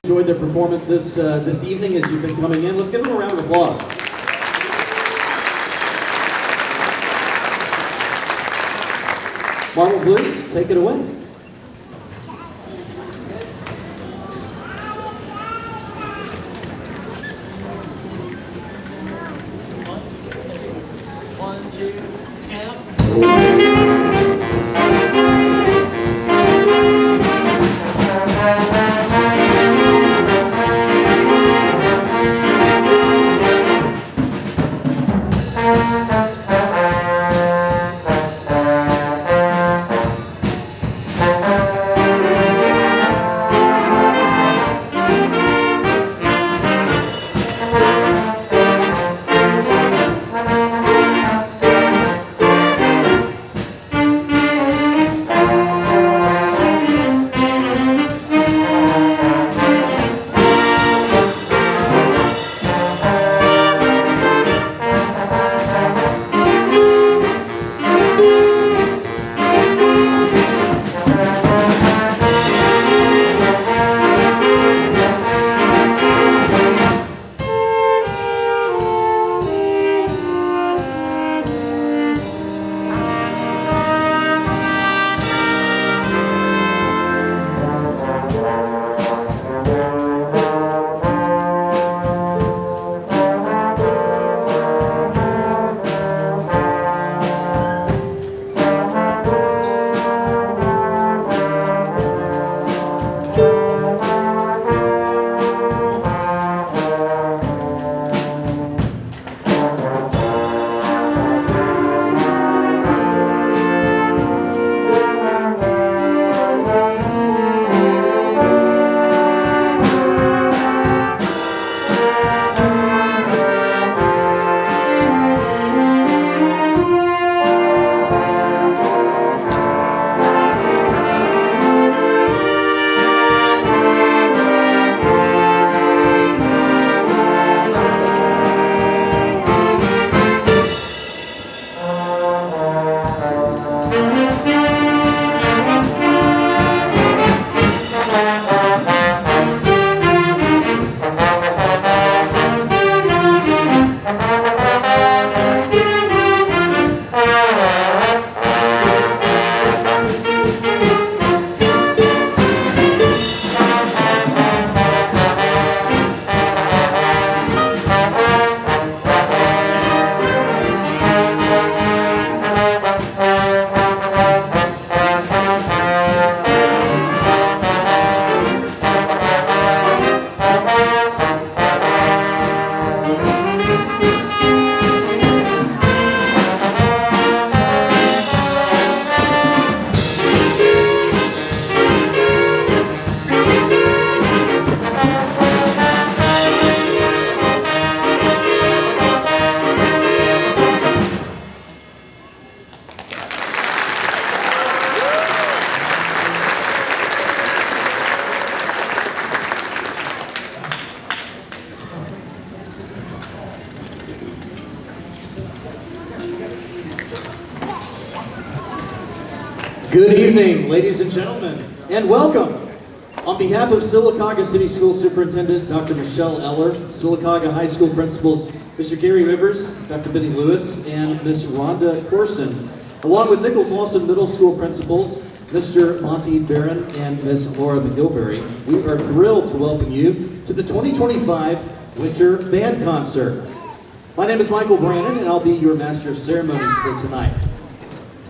Enjoyed their performance this evening as you've been coming in. Let's give them a round of applause. Marble Blues, take it away. Good evening, ladies and gentlemen, and welcome. On behalf of Sylacauga City School Superintendent Dr. Michelle Eller, Sylacauga High School Principals Mr. Gary Rivers, Dr. Benny Lewis, and Ms. Rhonda Corson, along with Nichols Lawson Middle School Principals Mr. Monty Barron and Ms. Laura McGilberry, we are thrilled to welcome you to the 2025 Winter Band Concert. My name is Michael Brannon, and I'll be your Master of Ceremonies for tonight.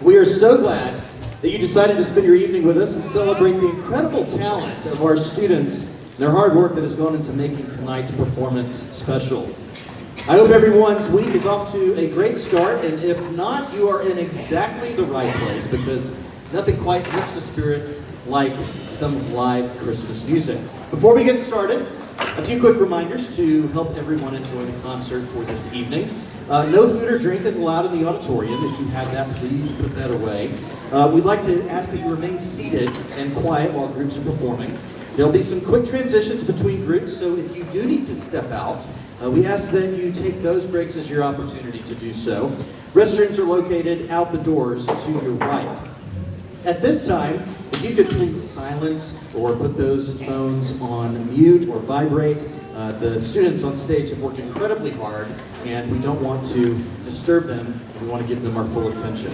We are so glad that you decided to spend your evening with us and celebrate the incredible talent of our students and their hard work that has gone into making tonight's performance special. I hope everyone's week is off to a great start, and if not, you are in exactly the right place, because nothing quite lifts the spirits like some live Christmas music. Before we get started, a few quick reminders to help everyone enjoy the concert for this evening. No food or drink is allowed in the auditorium. If you have that, please put that away. We'd like to ask that you remain seated and quiet while groups are performing. There'll be some quick transitions between groups, so if you do need to step out, we ask that you take those breaks as your opportunity to do so. Restrooms are located out the doors to your right. At this time, if if you could please silence or put those phones on mute or vibrate. The students on stage have worked incredibly hard, and we don't want to disturb them. We want to give them our full attention.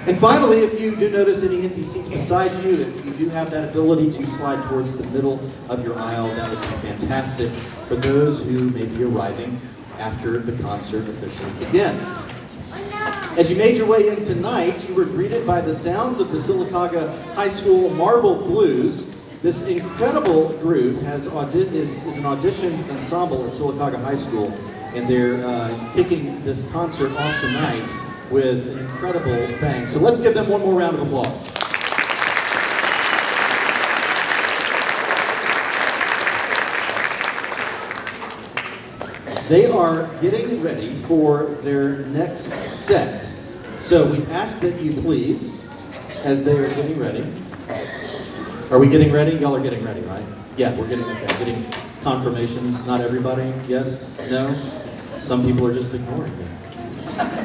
And finally, if you do notice any empty seats beside you, if you do have that ability to slide towards the middle of your aisle, that would be fantastic for those who may be arriving after the concert officially begins. As you made your way in tonight, you were greeted by the sounds of the Sylacauga High School Marble Blues. This incredible group is an audition ensemble at Sylacauga High School, and they're kicking this concert off tonight with an incredible bang. So let's give them one more round of applause. They are getting ready for their next set. So we ask that you please, as they are getting ready. Are we getting ready? Y'all are getting ready, right? Yeah, we're getting confirmations. Not everybody, yes, no? Some people are just ignoring me.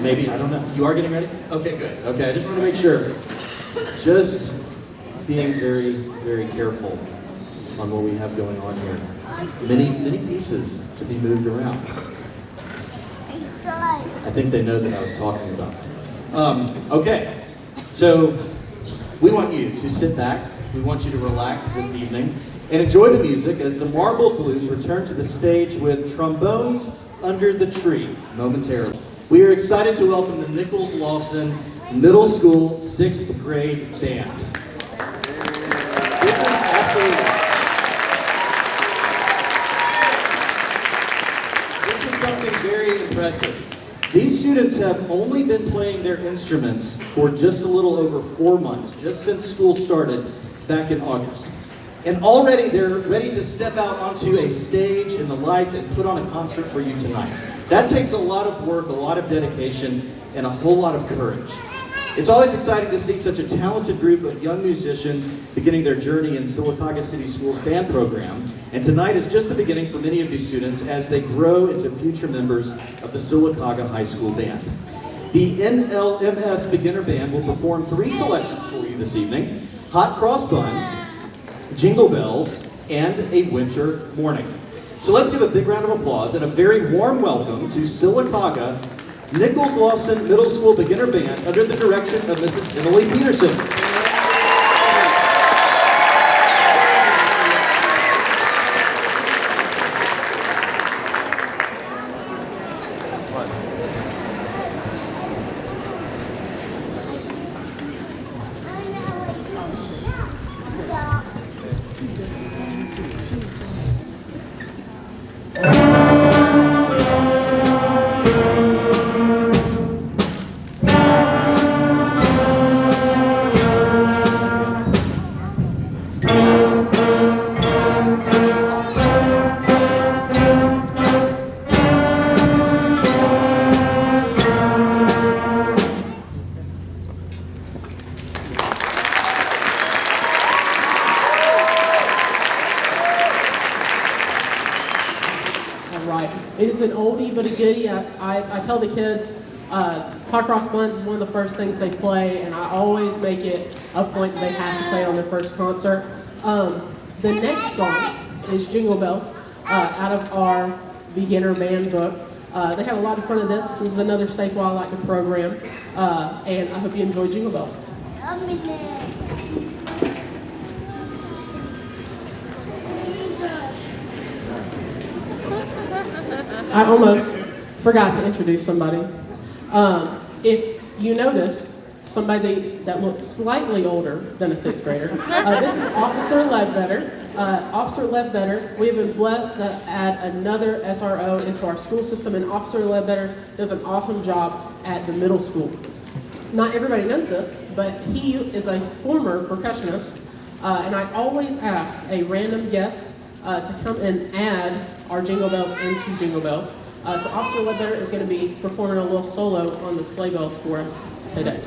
Maybe, I don't know. You are getting ready? Okay, good. Okay, I just want to make sure. Just being very, very careful on what we have going on here. Many pieces to be moved around. I think they know that I was talking about them. Okay, so we want you to sit back. We want you to relax this evening and enjoy the music as the Marble Blues return to the stage with Trombones Under the Tree momentarily. We are excited to welcome the Nichols Lawson Middle School 6th grade band. This is something very impressive. These students have only been playing their instruments for just a little over 4 months, just since school started back in August. And already they're ready to step out onto a stage in the lights and put on a concert for you tonight. That takes a lot of work, a lot of dedication, and a whole lot of courage. It's always exciting to see such a talented group of young musicians beginning their journey in Sylacauga City Schools band program. And tonight is just the beginning for many of these students as they grow into future members of the Sylacauga High School Band. The NLMS Beginner Band will perform 3 selections for you this evening: Hot Cross Buns, Jingle Bells, and A Winter Morning. So let's give a big round of applause and a very warm welcome to Sylacauga Nichols Lawson Middle School Beginner Band under the direction of Mrs. Emily Peterson. It is an oldie but a goodie. I tell the kids, Hot Cross Buns is one of the first things they play, and I always make it a point that they have to play on their first concert. The next song is Jingle Bells, out of our beginner band book. They have a lot of fun in this. This is another staple I like to program, and I hope you enjoy Jingle Bells. I almost forgot to introduce somebody. If you notice somebody that looks slightly older than a 6th grader, this is Officer Ledbetter. Officer Ledbetter, we have been blessed to add another SRO into our school system, and Officer Ledbetter does an awesome job at the middle school. Not everybody knows this, but he is a former percussionist, and I always ask a random guest to come and add our Jingle Bells into Jingle Bells. So Officer Ledbetter is going to be performing a little solo on the sleigh bells for us today.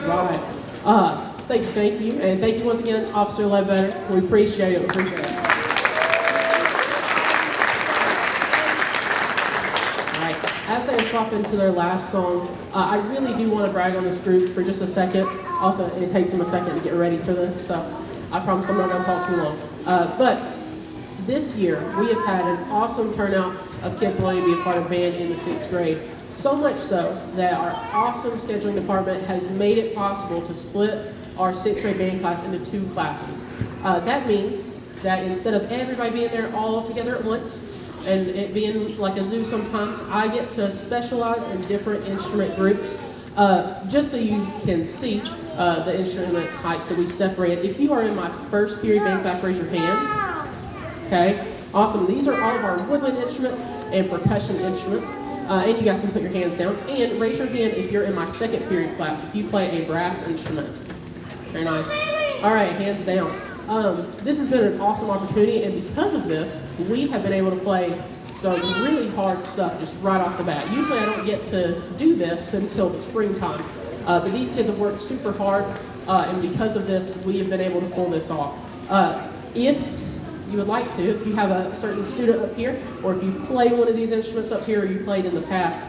Right. Thank you. And thank you once again, Officer Ledbetter. We appreciate it. All right. As they swap into their last song, I really do want to brag on this group for just a second. Also, it takes them a second to get ready for this, so I promise I'm not going to talk too long. But this year, we have had an awesome turnout of kids wanting to be a part of band in the 6th grade. So much so that our awesome scheduling department has made it possible to split our 6th grade band class into 2 classes. That means that instead of everybody being there all together at once, and it being like a zoo sometimes, I get to specialize in different instrument groups, just so you can see the instrument types that we separate. If you are in my first period band class, raise your hand. Okay, awesome. These are all of our woodwind instruments and percussion instruments. And you guys can put your hands down. And raise your hand if you're in my second period class, if you play a brass instrument. Very nice. All right, hands down. This has been an awesome opportunity, and because of this, we have been able to play some really hard stuff just right off the bat. Usually I don't get to do this until the springtime, but these kids have worked super hard, and because of this, we have been able to pull this off. If you would like to, if you have a certain student up here, or if you play one of these instruments up here, or you played in the past,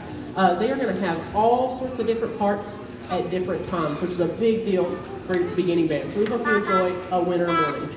they are going to have all sorts of different parts at different times, which is a big deal for beginning band. So we hope you enjoy a winter morning.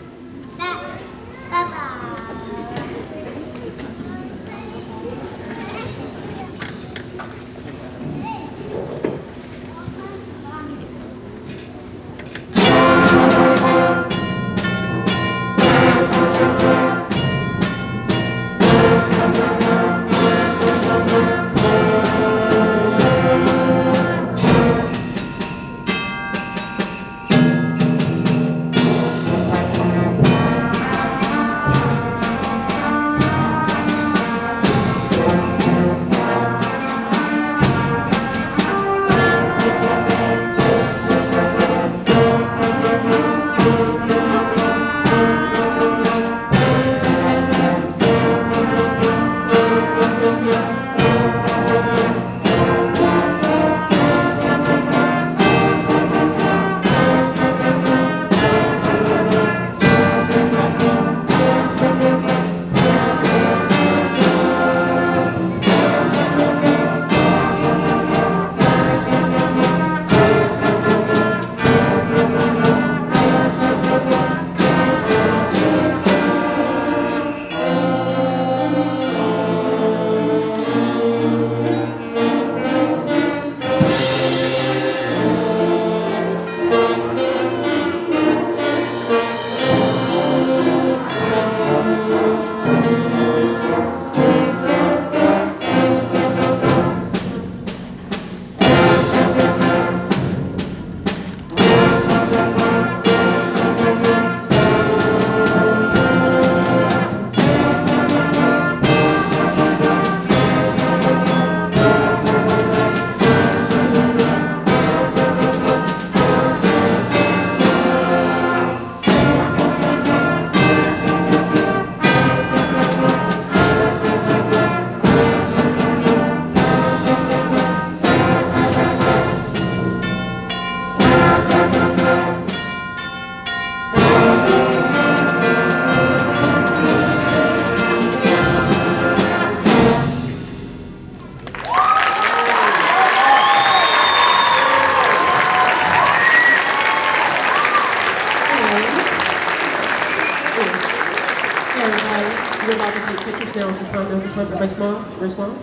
You're allowed to take pictures now. Is the time? Everybody smile? Everybody smile?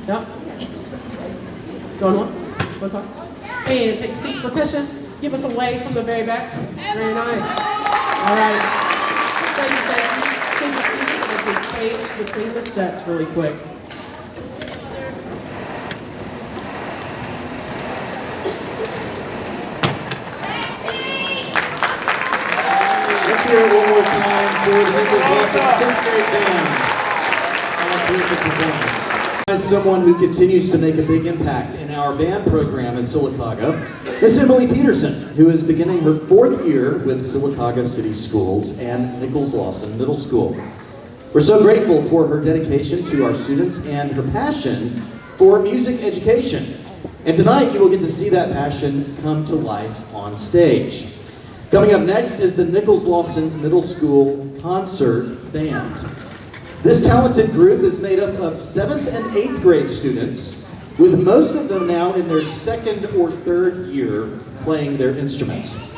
Yep. Going once? Going twice? And take a seat. Percussion. Give us a wave from the very back. Very nice. All right. Thank you. As we change between the sets really quick. Let's hear it one more time for the Nichols Wilson 6th grade band. Terrific performance. As someone who continues to make a big impact in our band program at Sylacauga, Miss Emily Peterson, who is beginning her 4th year with Sylacauga City Schools and Nichols Lawson Middle School. We're so grateful for her dedication to our students and her passion for music education. And tonight you will get to see that passion come to life on stage. Coming up next is the Nichols Lawson Middle School Concert Band. This talented group is made up of 7th and 8th grade students, with most of them now in their 2nd or 3rd year playing their instruments.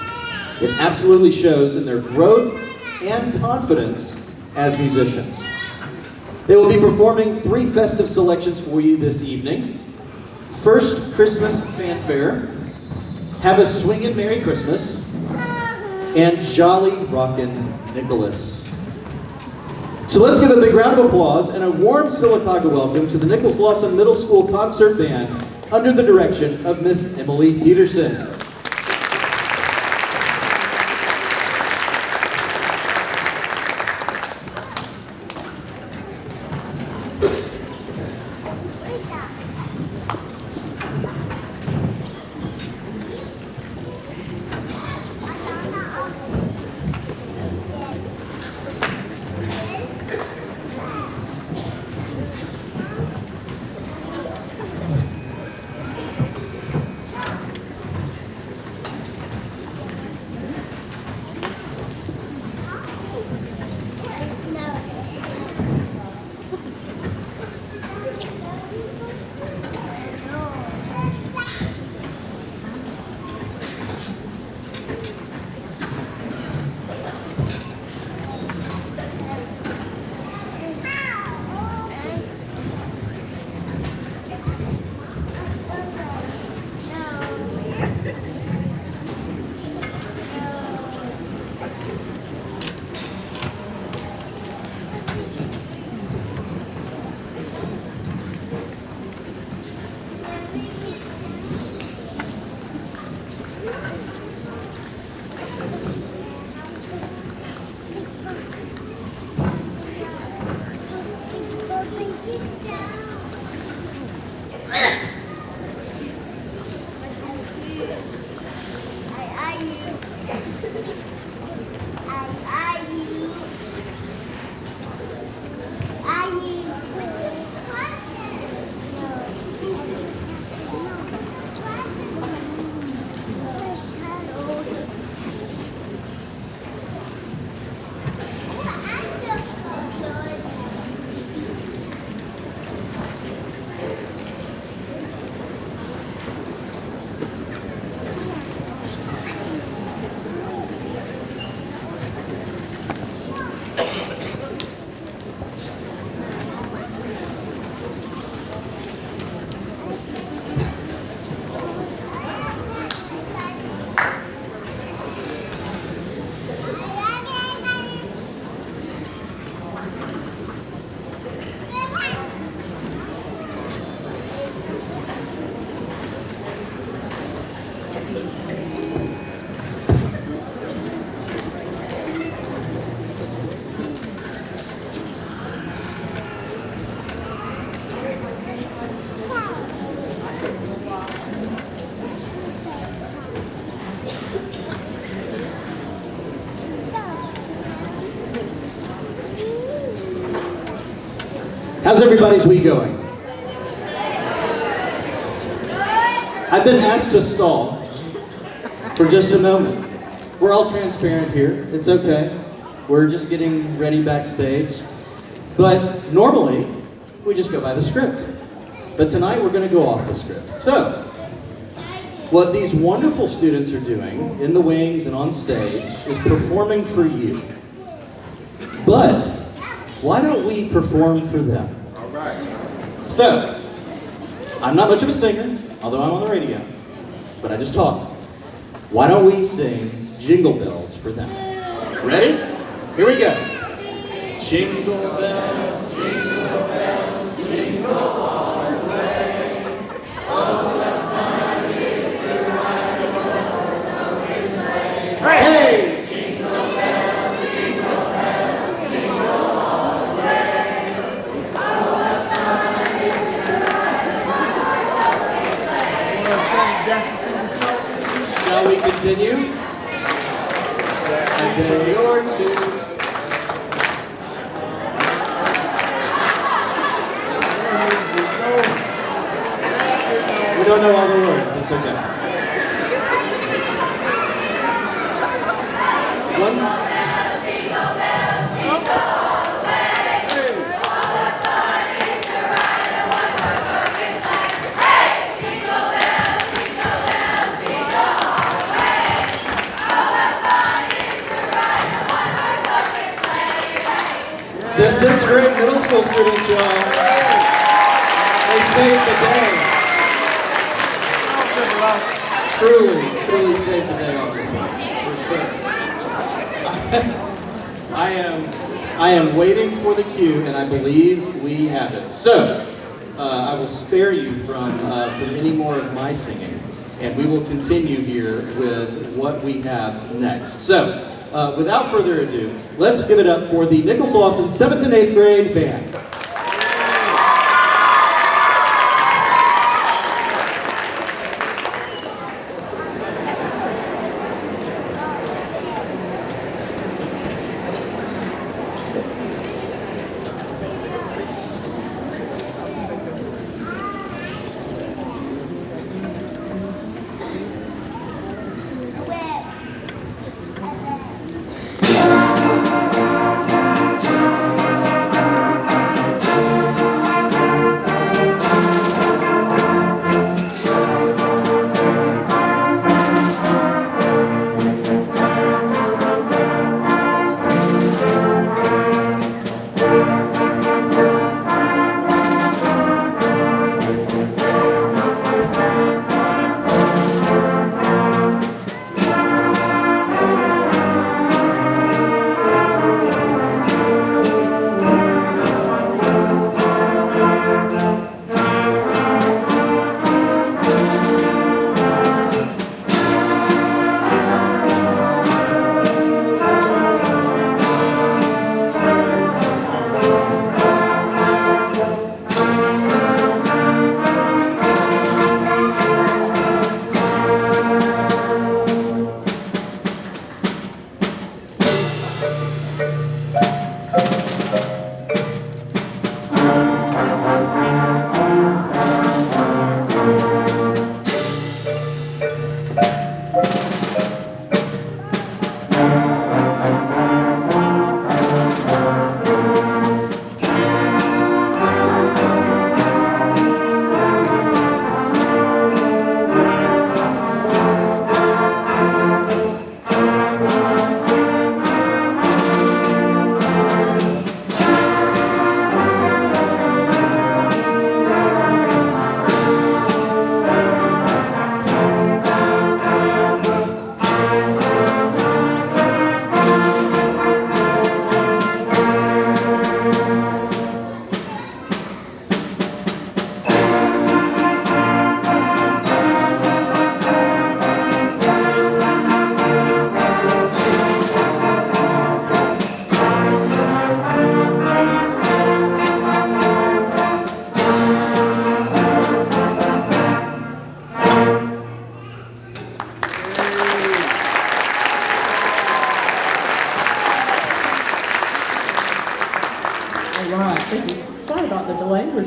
It absolutely shows in their growth and confidence as musicians. They will be performing 3 festive selections for you this evening. First, Christmas Fanfare, Have a Swingin' Merry Christmas, and Jolly Rockin' Nicholas. So let's give a big round of applause and a warm Sylacauga welcome to the Nichols Lawson Middle School Concert Band under the direction of Miss Emily Peterson. How's everybody's week going? I've been asked to stall for just a moment. We're all transparent here. It's okay. We're just getting ready backstage. But normally, we just go by the script. But tonight, we're going to go off the script. So, what these wonderful students are doing in the wings and on stage is performing for you. But why don't we perform for them? All right. So, I'm not much of a singer, although I'm on the radio, but I just talk. Why don't we sing Jingle Bells for them? Ready? Here we go. Jingle bells, jingle all the way. Oh, what fun it is to ride in a one-horse sleigh. Hey! Shall we continue? A day or two. don't know all the words. It's okay. One. The 6th grade middle school students, y'all, they saved the day. Truly saved the day on this one, for sure. I am waiting for the cue, and I believe we have it. So, I will spare you from any more of my singing, and we will continue here with what we have next. So, without further ado, let's give it up for the Nichols Lawson 7th and 8th grade band.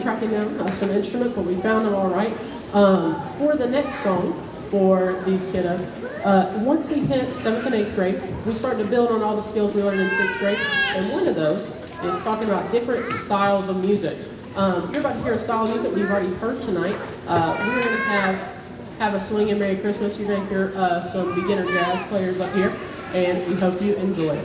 Tracking down some instruments, but we found them all right. For the next song for these kiddos, once we hit 7th and 8th grade, we start to build on all the skills we learned in 6th grade, and one of those is talking about different styles of music. You're about to hear a style of music we've already heard tonight. We're going to have a swing and Merry Christmas. You're going to hear some beginner jazz players up here, and we hope you enjoy it.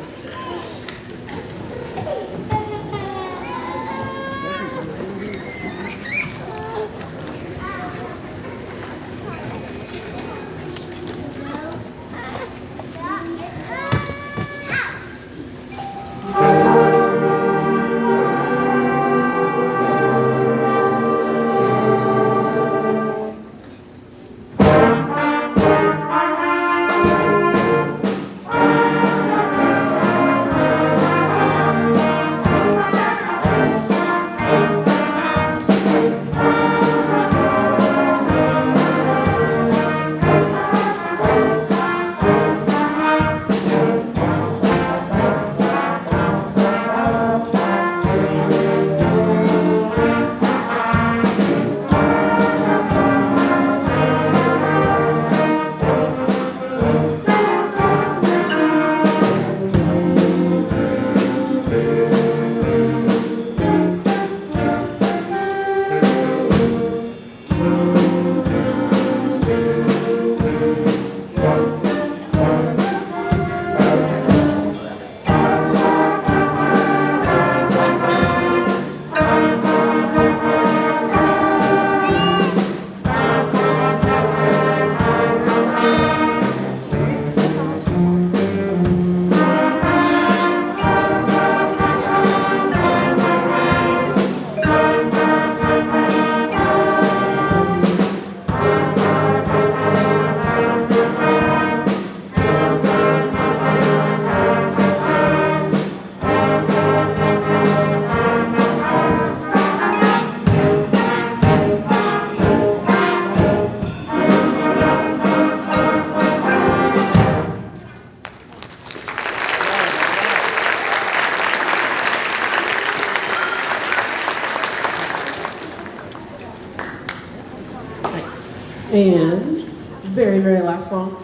very, very last song,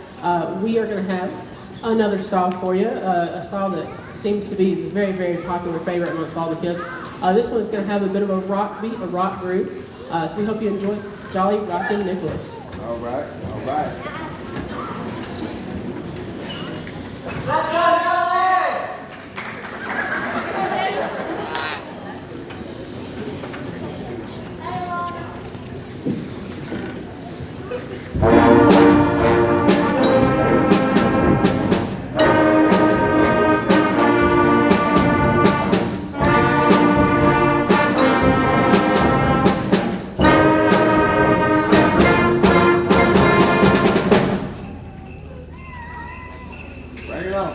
we are going to have another style for you, a style that seems to be the very, very popular favorite amongst all the kids. This one is going to have a bit of a rock beat, a rock groove. So we hope you enjoy Jolly Rockin' Nicholas. All right, all right. Bring it on.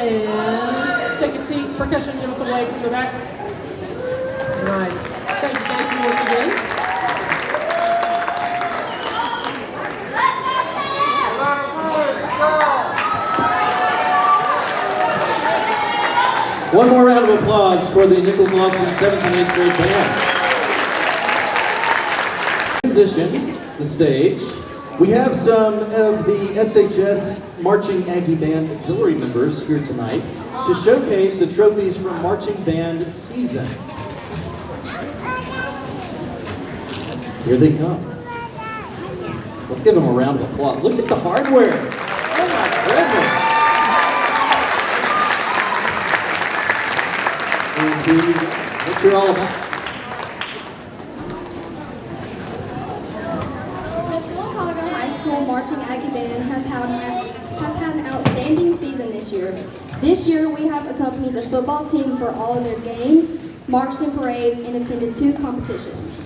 And take a seat. Percussion, give us a wave from the back. Nice. Thank you once again. One more round of applause for the Nichols Lawson 7th and 8th grade band. Transition the stage. We have some of the SHS Marching Aggie Band auxiliary members here tonight to showcase the trophies from marching band season. Here they come. Let's give them a round of applause. Look at the hardware. Oh my goodness. And here you go. What's it all about? Marching Aggie Band has had an outstanding season this year. This year we have accompanied the football team for all of their games, marched in parades, and attended 2 competitions.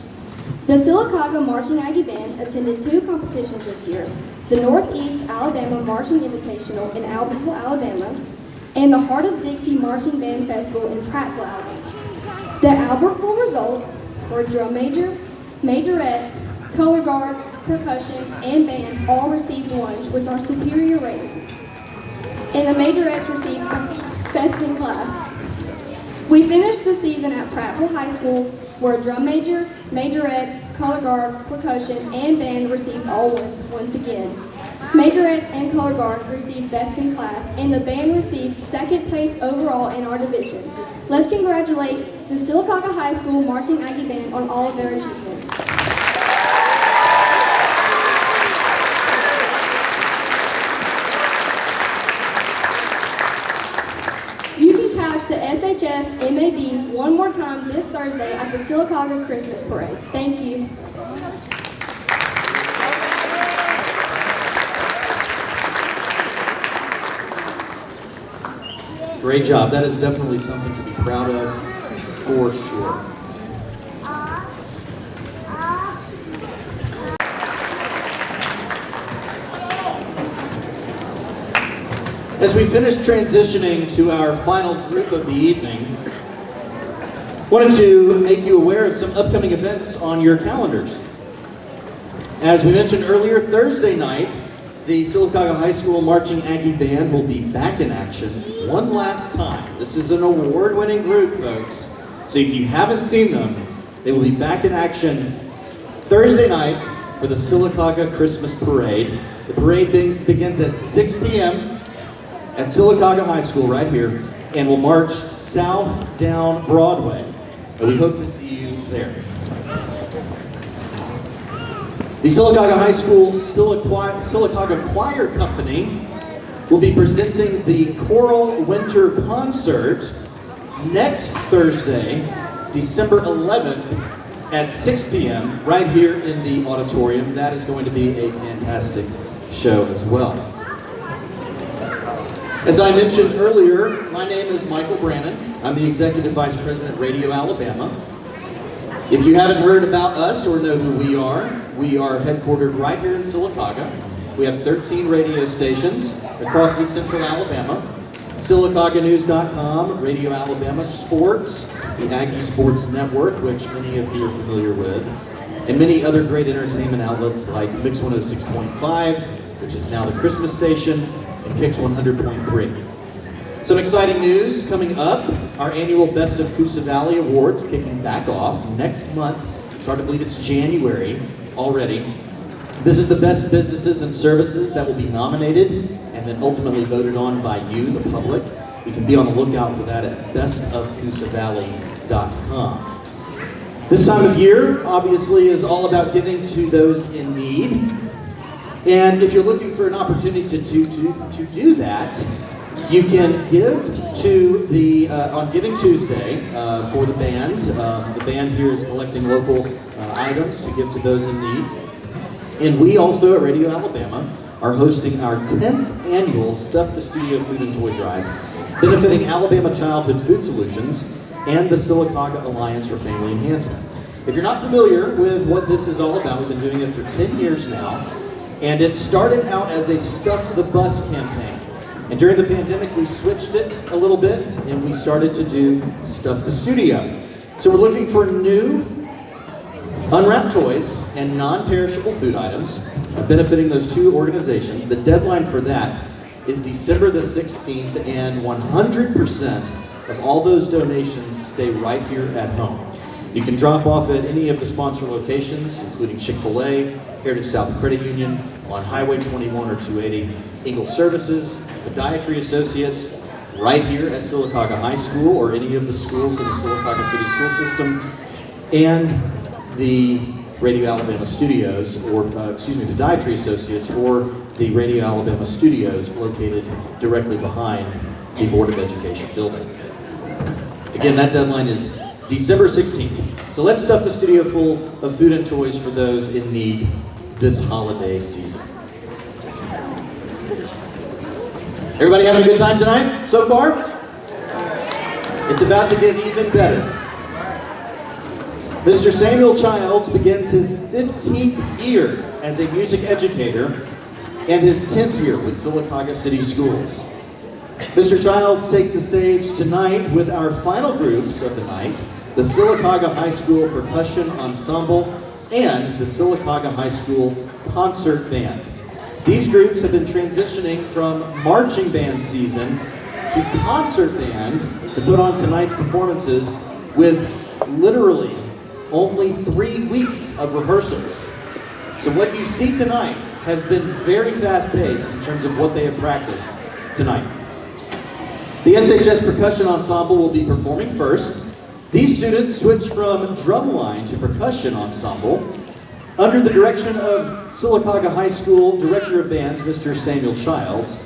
The Sylacauga Marching Aggie Band attended 2 competitions this year, the Northeast Alabama Marching Invitational in Albertville, Alabama, and the Heart of Dixie Marching Band Festival in Prattville, Alabama. The Albertville results were drum major, majorettes, color guard, percussion, and band all received 1s, which are superior ratings. And the majorettes received best in class. We finished the season at Prattville High School, where drum major, majorettes, color guard, percussion, and band received all 1s once again. Majorettes and color guard received best in class, and the band received 2nd place overall in our division. Let's congratulate the Sylacauga High School Marching Aggie Band on all of their achievements. The SHS MAB one more time this Thursday at the Sylacauga Christmas Parade. Thank you. Great job. That is definitely something to be proud of, for sure. As we finish transitioning to our final group of the evening, wanted to make you aware of some upcoming events on your calendars. As we mentioned earlier, Thursday night, the Sylacauga High School Marching Aggie Band will be back in action one last time. This is an award-winning group, folks. So if you haven't seen them, they will be back in action Thursday night for the Sylacauga Christmas Parade. The parade begins at 6 p.m. at Sylacauga High School right here, and will march south down Broadway. And we hope to see you there. The Sylacauga High School Sylacauga Choir Company will be presenting the Choral Winter Concert next Thursday, December 11th at 6 p.m. right here in the auditorium. That is going to be a fantastic show as well. As I mentioned earlier, my name is Michael Brannon. I'm the Executive Vice President, Radio Alabama. If you haven't heard about us or know who we are headquartered right here in Sylacauga. We have 13 radio stations across East Central Alabama. SylacaugaNews.com, Radio Alabama Sports, the Aggie Sports Network, which many of you are familiar with, and many other great entertainment outlets like Mix 106.5, which is now the Christmas station, and Kix 100.3. Some exciting news coming up. Our annual Best of Coosa Valley Awards kicking back off next month. It's hard to believe it's January already. This is the best businesses and services that will be nominated and then ultimately voted on by you, the public. You can be on the lookout for that at bestofcoosavalley.com. This time of year, obviously, is all about giving to those in need. And if you're looking for an opportunity to do that, you can give to the, on Giving Tuesday for the band. The band here is collecting local items to give to those in need. And we also at Radio Alabama are hosting our 10th annual Stuff the Studio Food and Toy Drive, benefiting Alabama Childhood Food Solutions and the Sylacauga Alliance for Family Enhancement. If you're not familiar with what this is all about, we've been doing it for 10 years now, and it started out as a Stuff the Bus campaign. And during the pandemic, we switched it a little bit, and we started to do Stuff the Studio. So we're looking for new unwrapped toys and non-perishable food items, benefiting those two organizations. The deadline for that is December the 16th, and 100% of all those donations stay right here at home. You can drop off at any of the sponsor locations, including Chick-fil-A, Heritage South Credit Union, on Highway 21 or 280, Ingle Services, Podiatry Associates, right here at Sylacauga High School or any of the schools in the Sylacauga City School System, and the Radio Alabama Studios, or Podiatry Associates, or the Radio Alabama Studios located directly behind the Board of Education building. Again, that deadline is December 16th. So let's stuff the studio full of food and toys for those in need this holiday season. Everybody having a good time tonight so far? It's about to get even better. Mr. Samuel Childs begins his 15th year as a music educator and his 10th year with Sylacauga City Schools. Mr. Childs takes the stage tonight with our final groups of the night, the Sylacauga High School Percussion Ensemble and the Sylacauga High School Concert Band. These groups have been transitioning from marching band season to concert band to put on tonight's performances with literally only 3 weeks of rehearsals. So what you see tonight has been very fast-paced in terms of what they have practiced tonight. The SHS Percussion Ensemble will be performing first. These students switch from drumline to percussion ensemble under the direction of Sylacauga High School Director of Bands, Mr. Samuel Childs.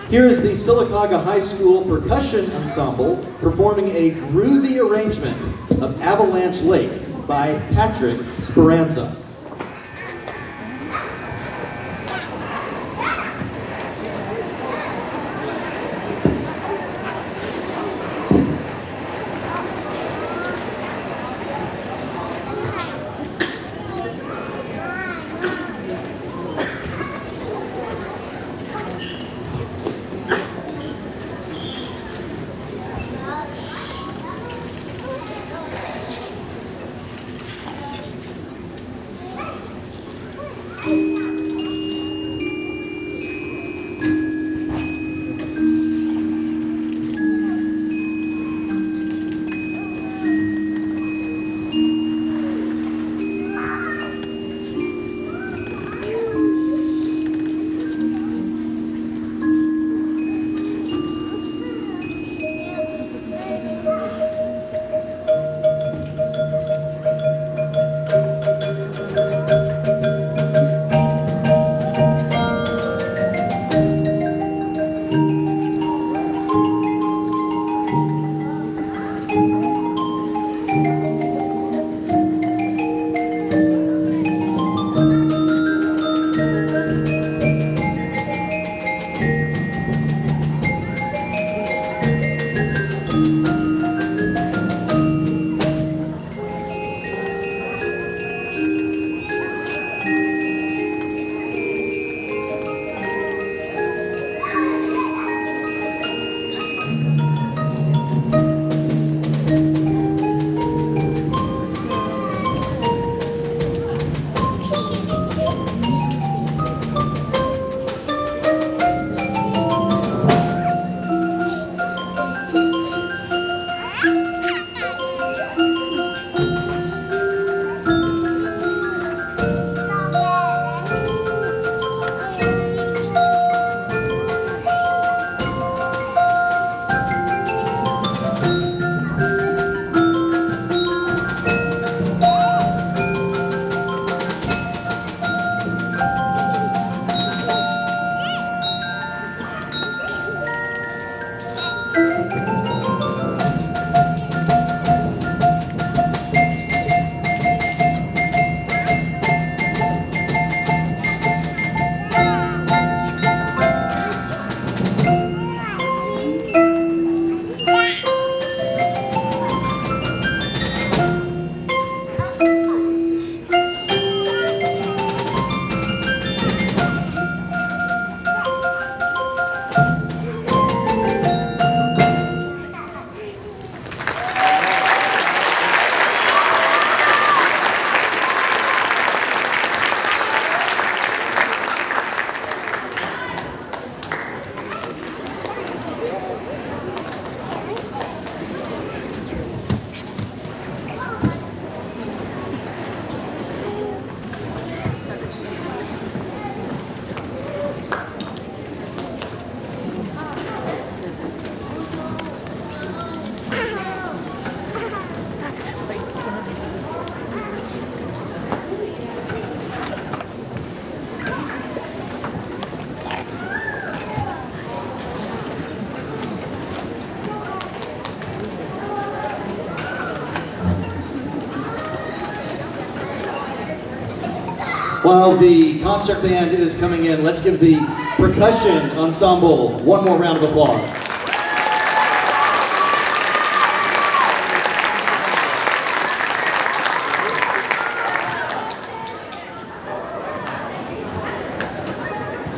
Here is the Sylacauga High School Percussion Ensemble performing a groovy arrangement of Avalanche Lake by Patrick Speranza. While the concert band is coming in, let's give the percussion ensemble one more round of applause.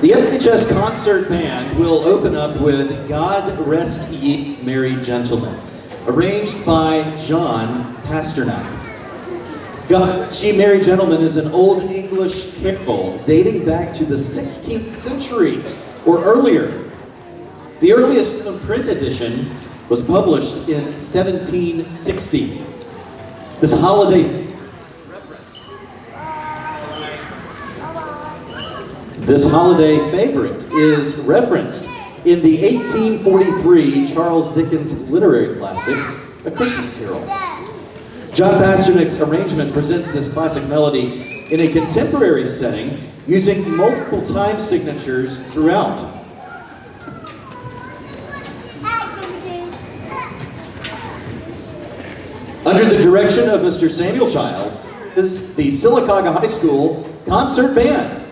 The FHS Concert Band will open up with God Rest Ye Merry Gentlemen, arranged by John Pasternak. God Rest Ye Merry Gentlemen is an Old English carol dating back to the 16th century or earlier. The earliest print edition was published in 1760. This holiday favorite is referenced in the 1843 Charles Dickens literary classic, A Christmas Carol. John Pasternak's arrangement presents this classic melody in a contemporary setting using multiple time signatures throughout. Under the direction of Mr. Samuel Child is the Sylacauga High School Concert Band.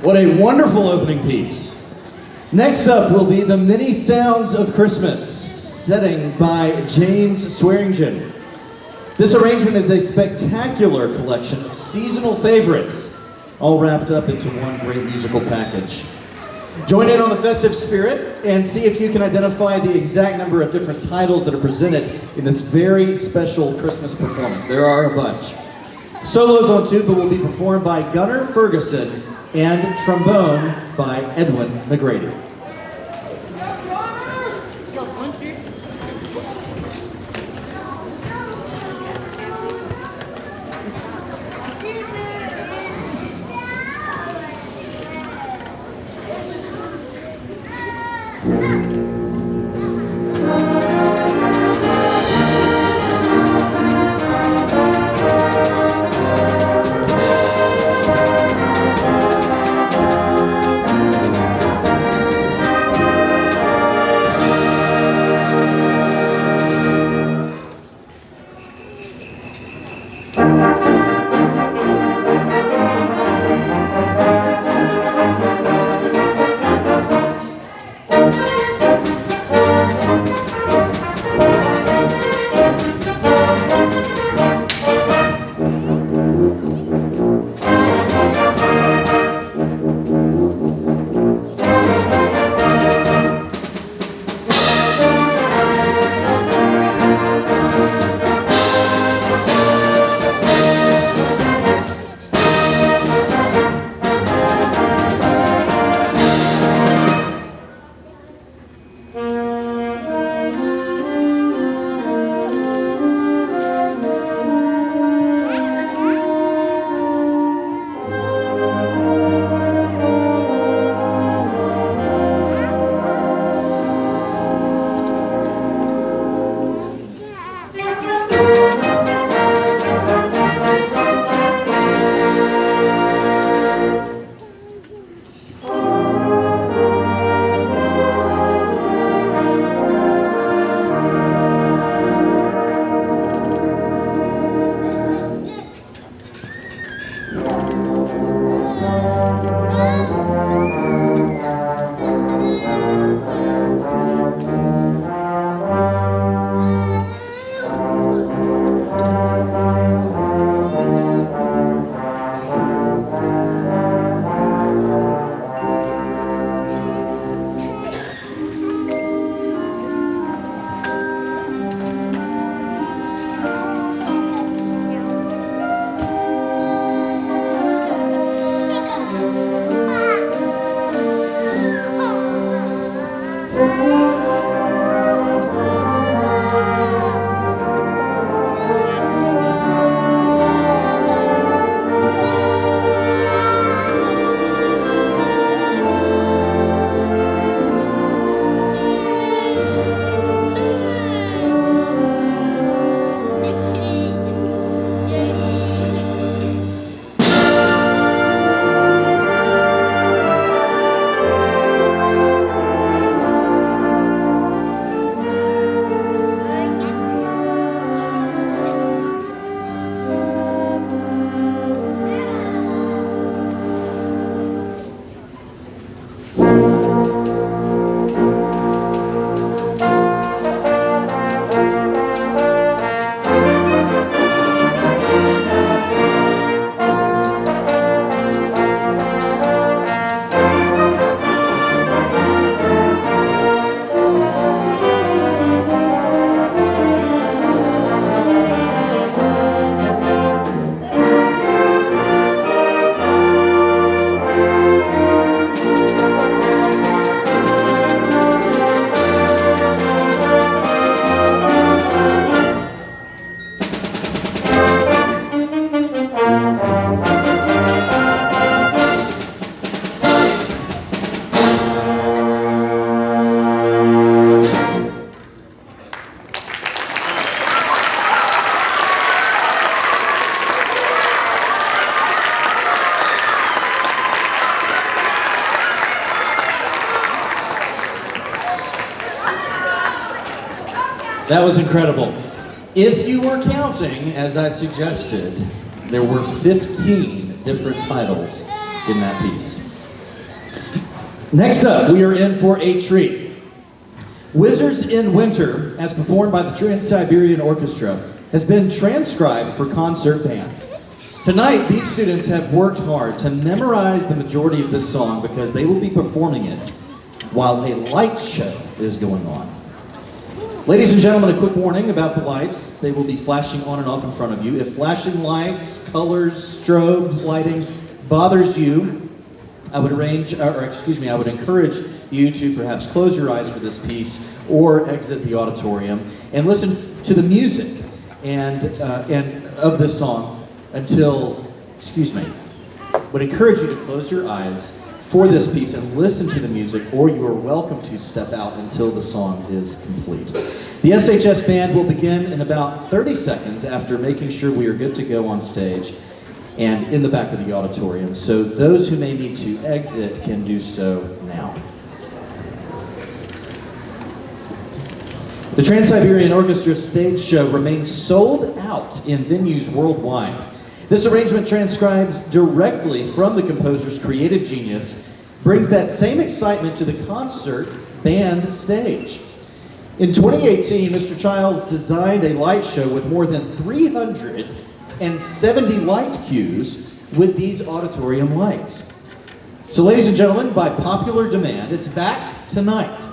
What a wonderful opening piece. Next up will be The Many Sounds of Christmas, setting by James Swearingen. This arrangement is a spectacular collection of seasonal favorites, all wrapped up into one great musical package. Join in on the festive spirit and see if you can identify the exact number of different titles that are presented in this very special Christmas performance. There are a bunch. Solos on tuba will be performed by Gunnar Ferguson and trombone by Edwin McGrady. That was incredible. If you were counting, as I suggested, there were 15 different titles in that piece. Next up, we are in for a treat. Wizards in Winter, as performed by the Trans-Siberian Orchestra, has been transcribed for concert band. Tonight, these students have worked hard to memorize the majority of this song because they will be performing it while a light show is going on. Ladies and gentlemen, a quick warning about the lights. They will be flashing on and off in front of you. If flashing lights, colors, strobe lighting bothers you, I would encourage you to perhaps close your eyes for this piece or exit the auditorium and listen to the music and of this song until, would encourage you to close your eyes for this piece and listen to the music, or you are welcome to step out until the song is complete. The SHS band will begin in about 30 seconds after making sure we are good to go on stage and in the back of the auditorium. So those who may need to exit can do so now. The Trans-Siberian Orchestra stage show remains sold out in venues worldwide. This arrangement, transcribes directly from the composer's creative genius, brings that same excitement to the concert band stage. In 2018, Mr. Childs designed a light show with more than 370 light cues with these auditorium lights. So ladies and gentlemen, by popular demand, it's back tonight.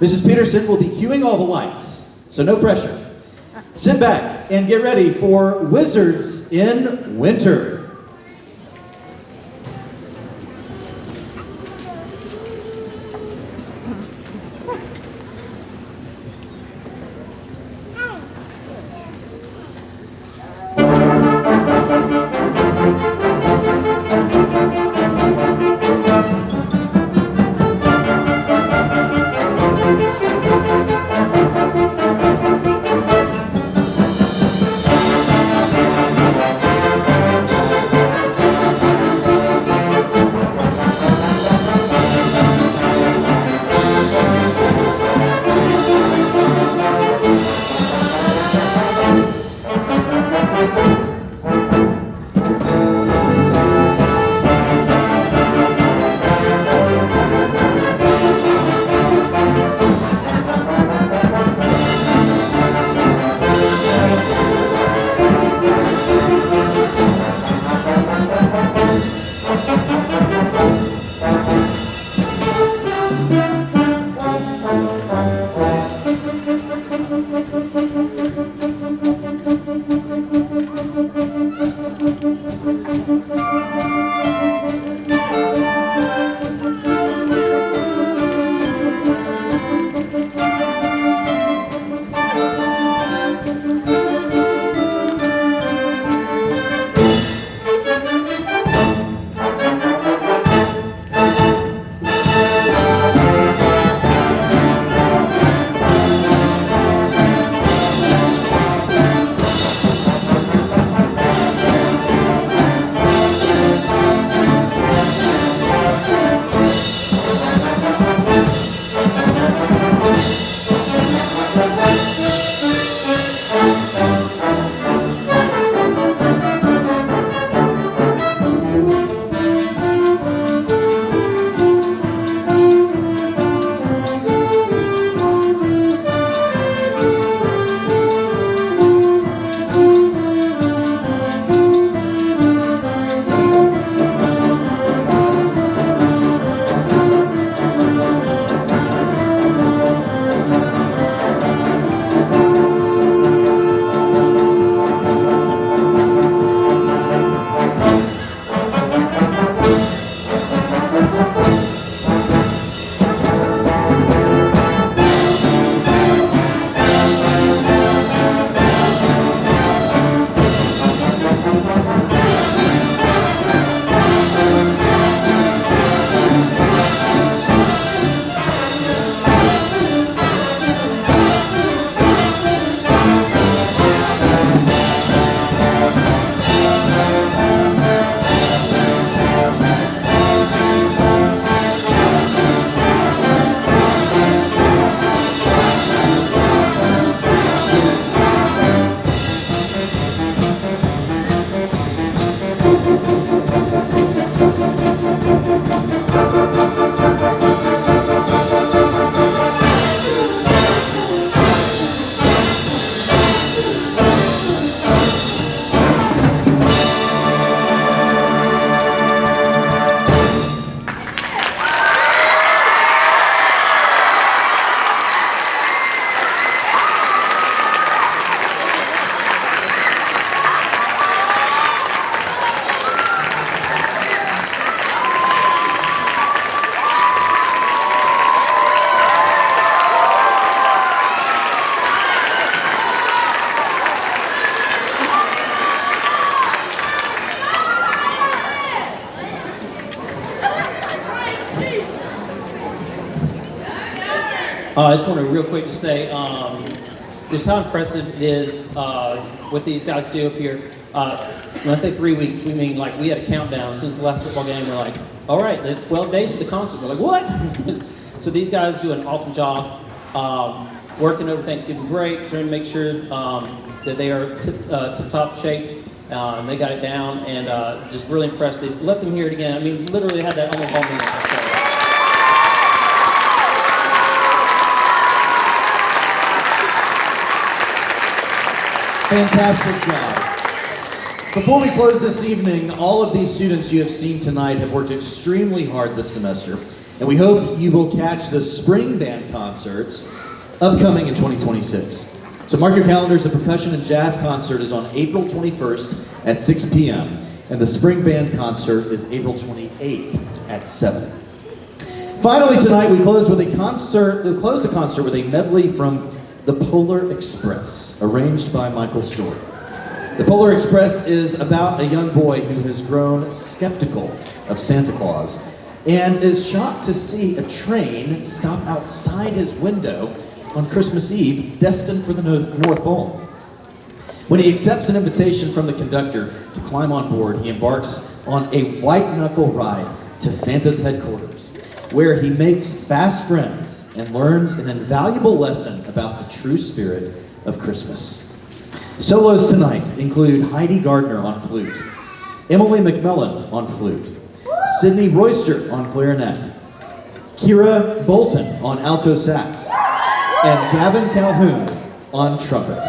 Mrs. Peterson will be cueing all the lights, so no pressure. Sit back and get ready for Wizards in Winter. I just want to real quick to say just how impressive it is what these guys do up here. When I say 3 weeks, we mean like we had a countdown since the last football game. We're like, all right, the 12 days to the concert. We're like, what? So these guys do an awesome job working over Thanksgiving break, trying to make sure that they are tip-top shape. They got it down, and just really impressed. They let them hear it again. I mean, literally had that almost all minute. Fantastic job. Before we close this evening, all of these students you have seen tonight have worked extremely hard this semester, and we hope you will catch the spring band concerts upcoming in 2026. So mark your calendars, the percussion and jazz concert is on April 21st at 6 p.m., and the spring band concert is April 28th at 7. Finally tonight, we close the concert with a medley from The Polar Express, arranged by Michael Story. The Polar Express is about a young boy who has grown skeptical of Santa Claus and is shocked to see a train stop outside his window on Christmas Eve, destined for the North Pole. When he accepts an invitation from the conductor to climb on board, he embarks on a white-knuckle ride to Santa's headquarters, where he makes fast friends and learns an invaluable lesson about the true spirit of Christmas. Solos tonight include Heidi Gardner on flute, Emily McMillan on flute, Sydney Royster on clarinet, Kira Bolton on alto sax, and Gavin Calhoun on trumpet.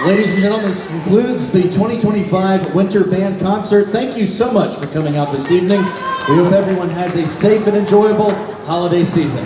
Ladies and gentlemen, this concludes the 2025 Winter Band Concert. Thank you so much for coming out this evening. We hope everyone has a safe and enjoyable holiday season.